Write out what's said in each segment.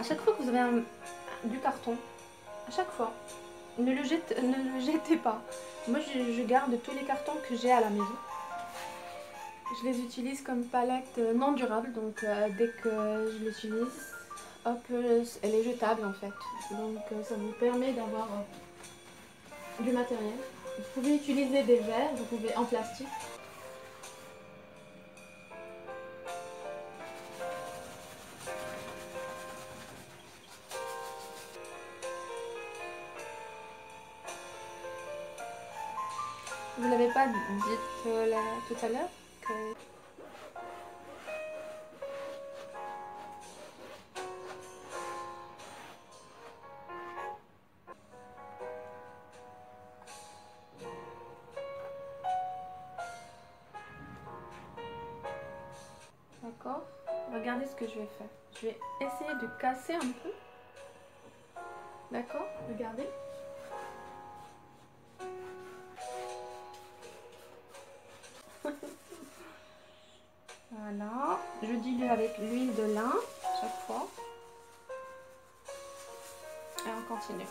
à chaque fois que vous avez du carton, à chaque fois, ne le jetez pas. Moi, je garde tous les cartons que j'ai à la maison. Je les utilise comme palette non durable, donc dès que je l'utilise, hop, elle est jetable en fait. Donc ça vous permet d'avoir du matériel. Vous pouvez utiliser des verres, vous pouvez en plastique. Vous n'avez pas dit tout à l'heure que... D'accord. Regardez ce que je vais faire. Je vais essayer de casser un peu. D'accord. Regardez. Voilà. Je dilue avec l'huile de lin chaque fois. Et on continue.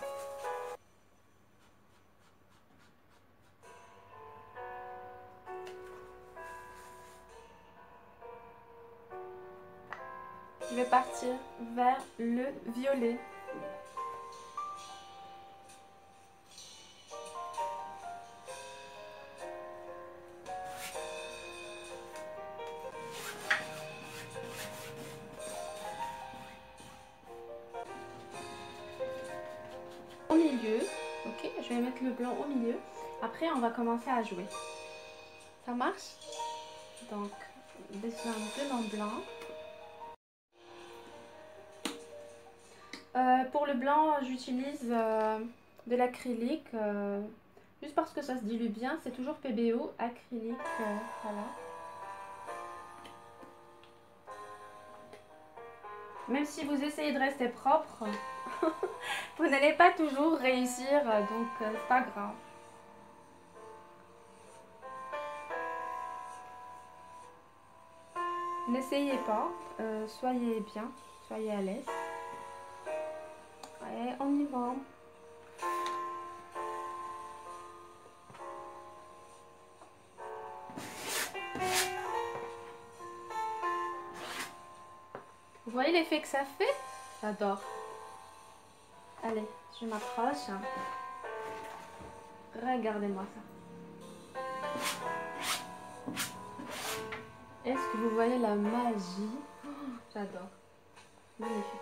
Je vais partir vers le violet. Au milieu, ok, je vais mettre le blanc au milieu. Après, on va commencer à jouer. Ça marche? Donc, dessin de blanc. Pour le blanc, j'utilise de l'acrylique, juste parce que ça se dilue bien. C'est toujours PBO, acrylique, voilà. Même si vous essayez de rester propre, vous n'allez pas toujours réussir, donc c'est pas grave. N'essayez pas, soyez bien, soyez à l'aise. Allez, on y va. Vous voyez l'effet que ça fait? J'adore. Allez, je m'approche. Regardez-moi ça. Est-ce que vous voyez la magie? Oh, j'adore. Magnifique.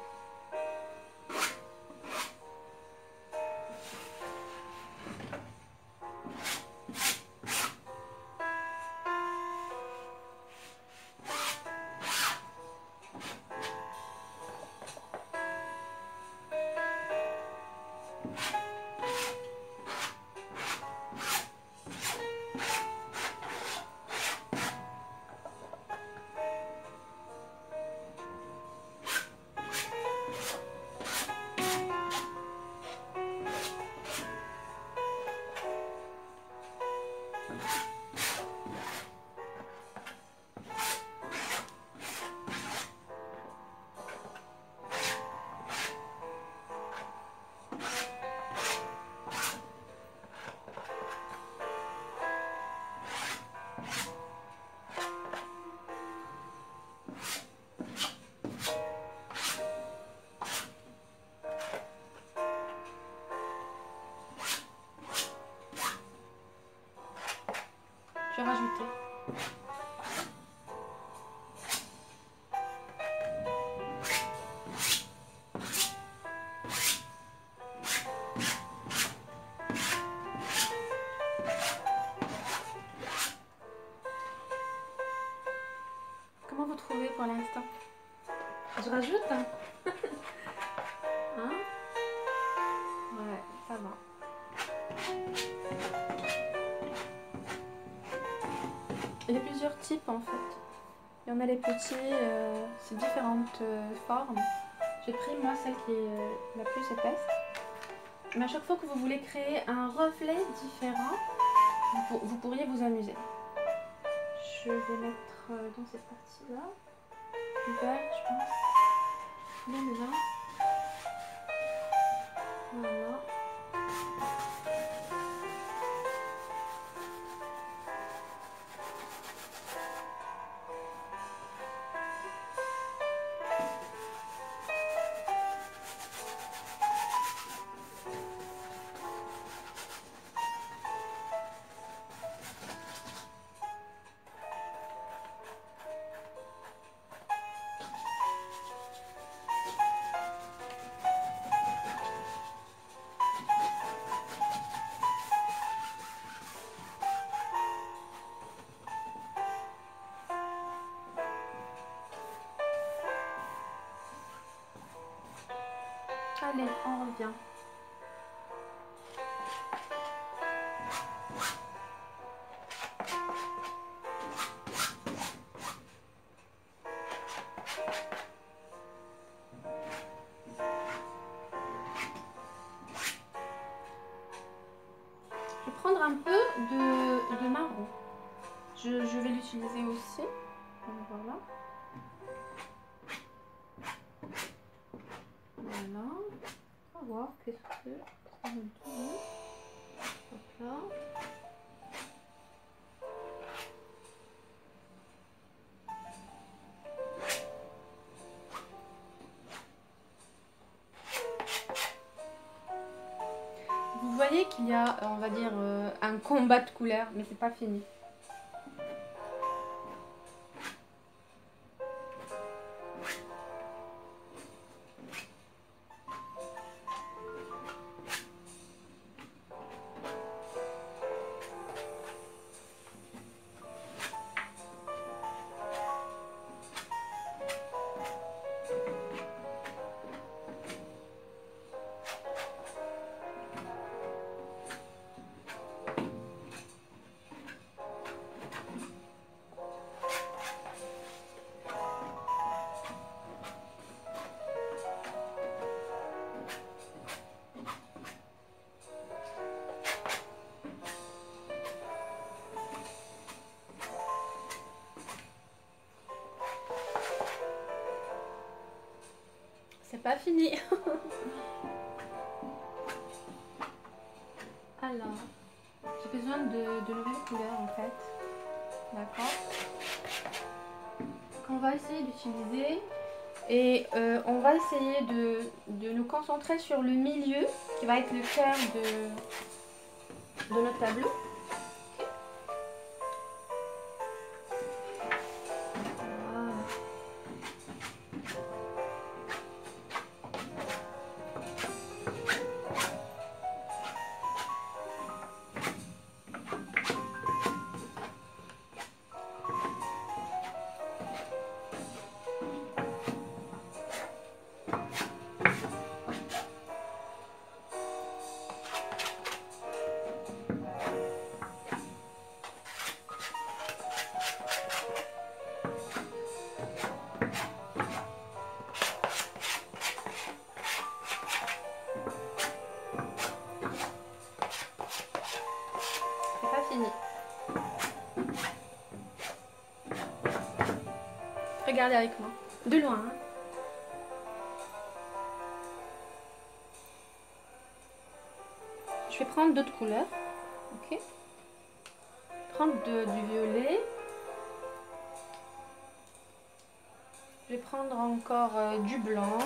Je vais rajouter. Comment vous trouvez pour l'instant? Je rajoute, hein? Hein? Ouais, ça va. Il y a plusieurs types en fait. Il y en a les petits, c'est différentes formes. J'ai pris moi celle qui est la plus épaisse. Mais à chaque fois que vous voulez créer un reflet différent, vous pourriez vous amuser. Je vais mettre dans cette partie-là, du vert je pense, même là. Allez, on revient. Je vais prendre un peu de marron. Je vais l'utiliser aussi. Voilà. Voilà. On va voir qu'est-ce que ça me donne. Hop là. Vous voyez qu'il y a, on va dire, un combat de couleurs, mais c'est pas fini. C'est pas fini. Alors, j'ai besoin de nouvelles couleurs en fait. D'accord. Qu'on va essayer d'utiliser. Et on va essayer de nous concentrer sur le milieu qui va être le cœur de notre tableau. Regardez avec moi, de loin. Hein. Je vais prendre d'autres couleurs. Ok. Prendre du violet. Je vais prendre encore du blanc.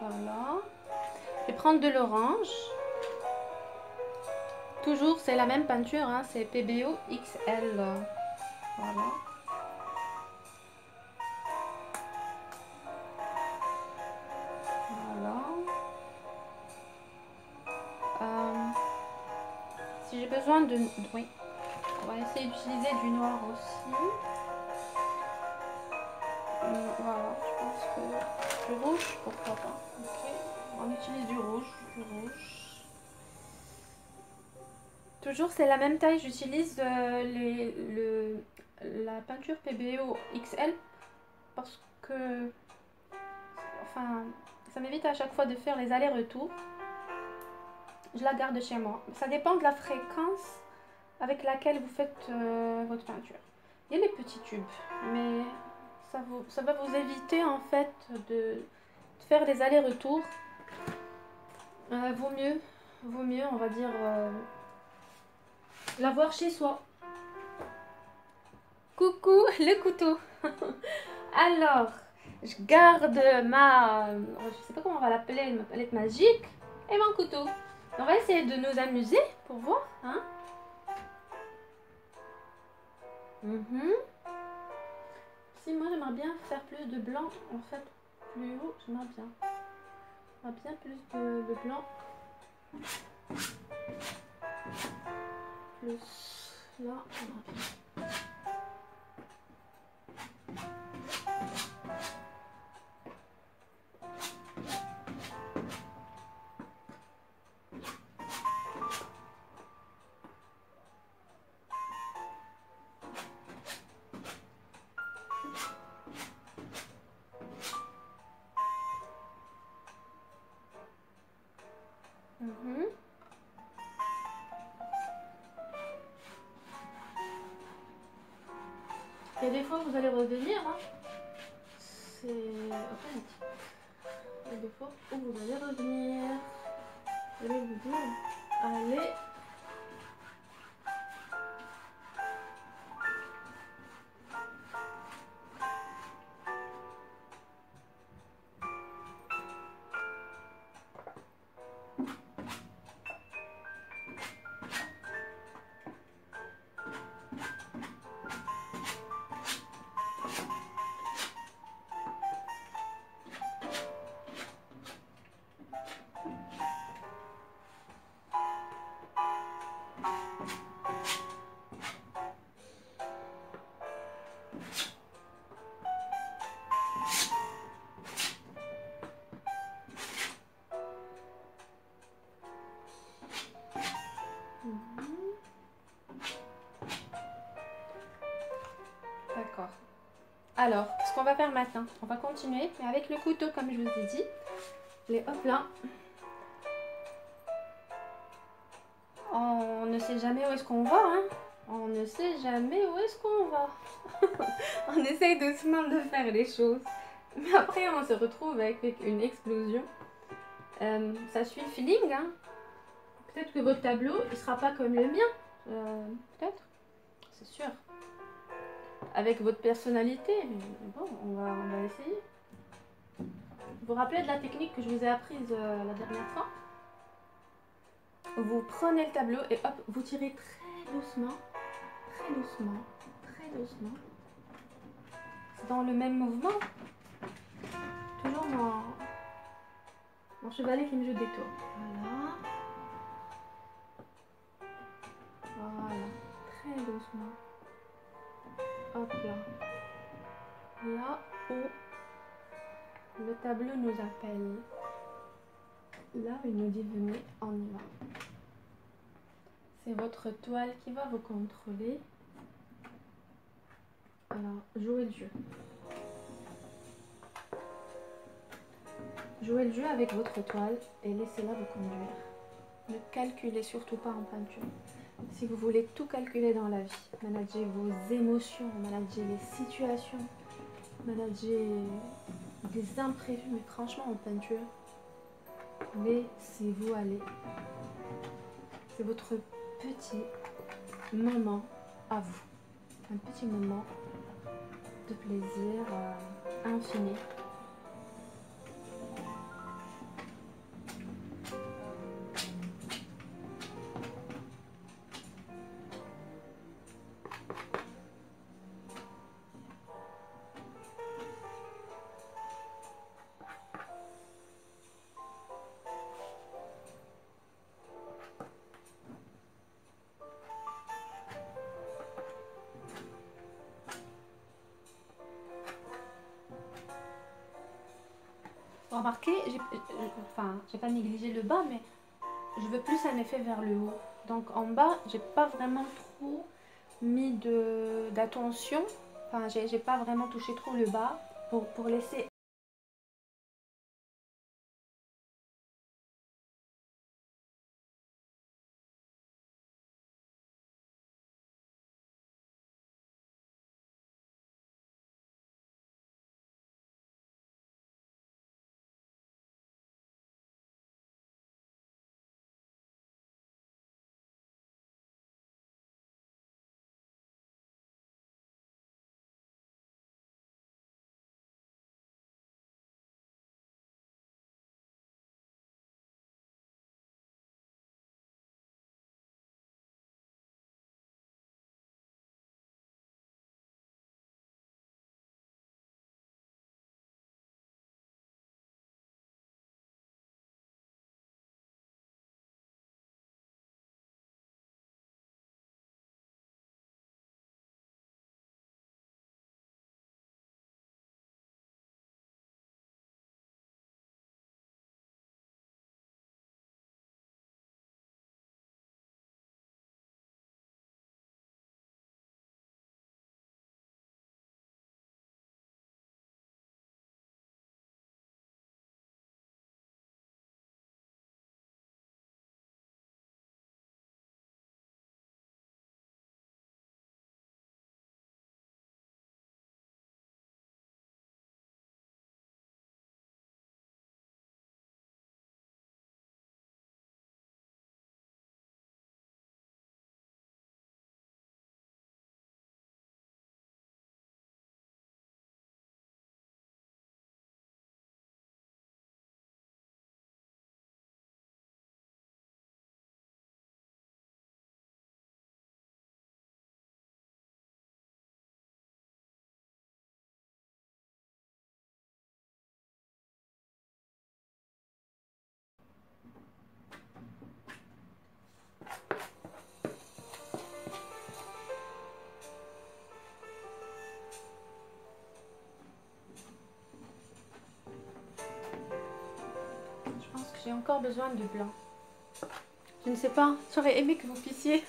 Voilà. Je vais prendre de l'orange. Toujours, c'est la même peinture, hein, c'est PBO XL. Voilà. Voilà. Si j'ai besoin de... Oui. On va essayer d'utiliser du noir aussi. Voilà, je pense que... Du rouge, pourquoi pas. Ok. On utilise du rouge. Toujours, c'est la même taille. J'utilise la peinture PBO XL parce que, enfin, ça m'évite à chaque fois de faire les allers-retours. Je la garde chez moi. Ça dépend de la fréquence avec laquelle vous faites votre peinture. Il y a les petits tubes, mais ça va vous éviter en fait de faire les allers-retours. Vaut mieux, on va dire, l'avoir chez soi. Coucou le couteau. Alors, je garde je sais pas comment on va l'appeler, ma palette magique et mon couteau. On va essayer de nous amuser pour voir, hein. Si moi j'aimerais bien faire plus de blanc, en fait, plus haut, j'aimerais bien plus de blanc. Plus là, j'aimerais bien. Il y a des fois, vous allez revenir. Hein. C'est automatique. Il y a des fois où vous allez revenir. Je vais vous dire, allez. D'accord. Alors, ce qu'on va faire maintenant, on va continuer, mais avec le couteau, comme je vous ai dit. Les hop là. On ne sait jamais où est-ce qu'on va, hein. On ne sait jamais où est-ce qu'on va. On essaye doucement de faire les choses. Mais après, on se retrouve avec une explosion. Ça suit le feeling, hein. Peut-être que votre tableau, il sera pas comme le mien. Peut-être. C'est sûr. Avec votre personnalité. Mais bon, on va essayer. Vous vous rappelez de la technique que je vous ai apprise la dernière fois? Vous prenez le tableau et hop, vous tirez très doucement, très doucement, très doucement. C'est dans le même mouvement. Toujours mon chevalet qui me joue des tours. Voilà. Voilà. Très doucement. Hop là. Là où le tableau nous appelle. Là, il nous dit venez, on y va. C'est votre toile qui va vous contrôler. Alors, jouez le jeu. Jouez le jeu avec votre toile et laissez-la vous conduire. Ne calculez surtout pas en peinture. Si vous voulez tout calculer dans la vie, manager vos émotions, manager les situations, manager des imprévus, mais franchement en peinture, laissez-vous aller. C'est votre petit moment à vous. Un petit moment de plaisir infini. Remarquez, j'ai pas négligé le bas, mais je veux plus un effet vers le haut. Donc en bas, j'ai pas vraiment trop mis d'attention. Enfin, j'ai pas vraiment touché trop le bas pour laisser j'ai encore besoin de blanc. Je ne sais pas, j'aurais aimé que vous puissiez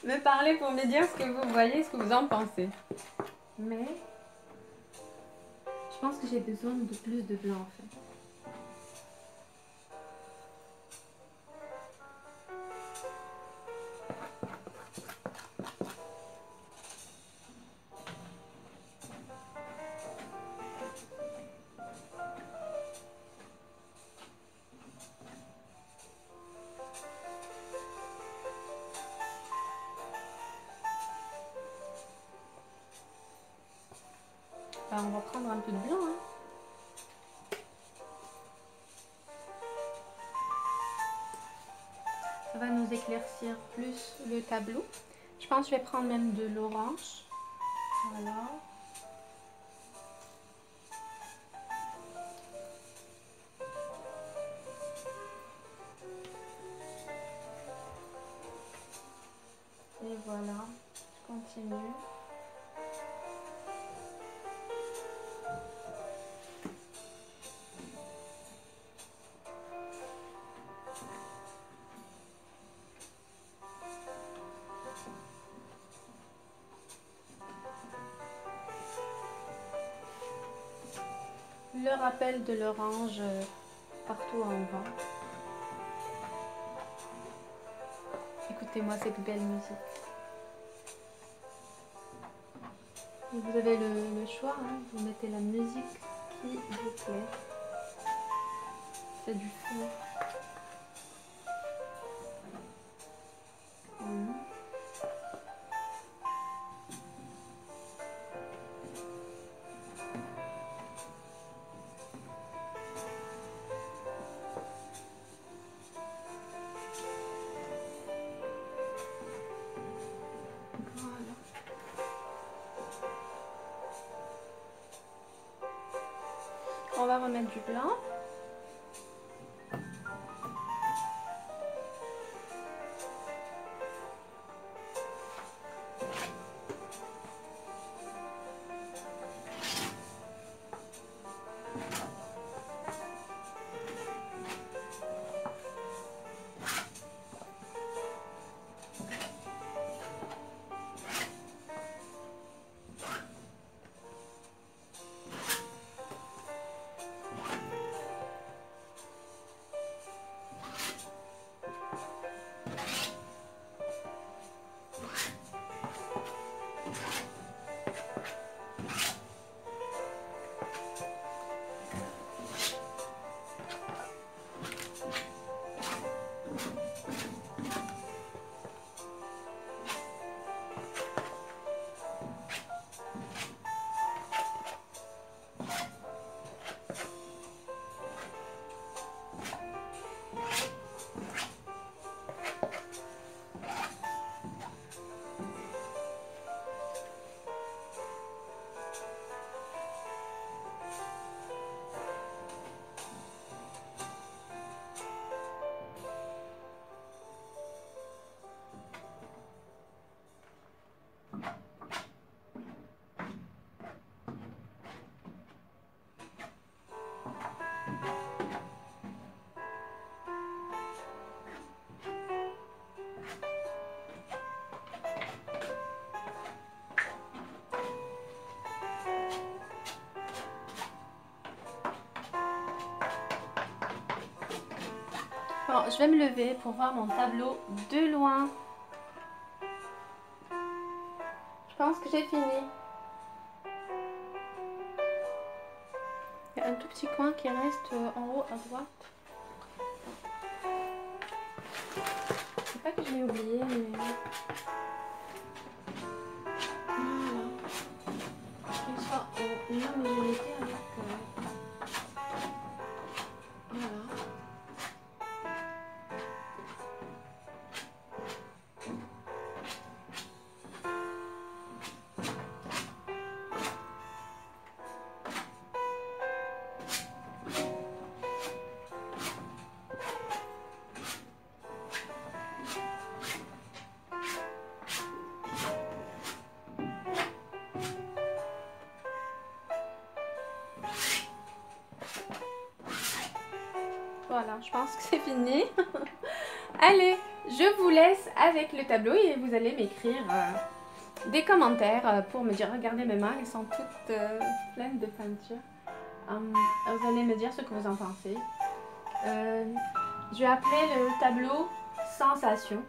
me parler pour me dire ce que vous voyez, ce que vous en pensez. Mais je pense que j'ai besoin de plus de blanc en fait. Ben, on va prendre un peu de blanc. Hein. Ça va nous éclaircir plus le tableau. Je pense que je vais prendre même de l'orange. Voilà. Et voilà, je continue. Le rappel de l'orange partout en bas. Écoutez-moi cette belle musique. Et vous avez le choix, hein, vous mettez la musique qui vous plaît. C'est du feu. On va remettre du blanc. Bon, je vais me lever pour voir mon tableau de loin. Je pense que j'ai fini. Il y a un tout petit coin qui reste en haut à droite. C'est pas que je l'ai oublié, mais... Voilà. Qu'il soit en une homogénéité avec... Voilà. Voilà, je pense que c'est fini. Allez, je vous laisse avec le tableau et vous allez m'écrire des commentaires pour me dire, regardez mes mains, elles sont toutes pleines de peinture. Vous allez me dire ce que vous en pensez. Je vais appeler le tableau Sensation.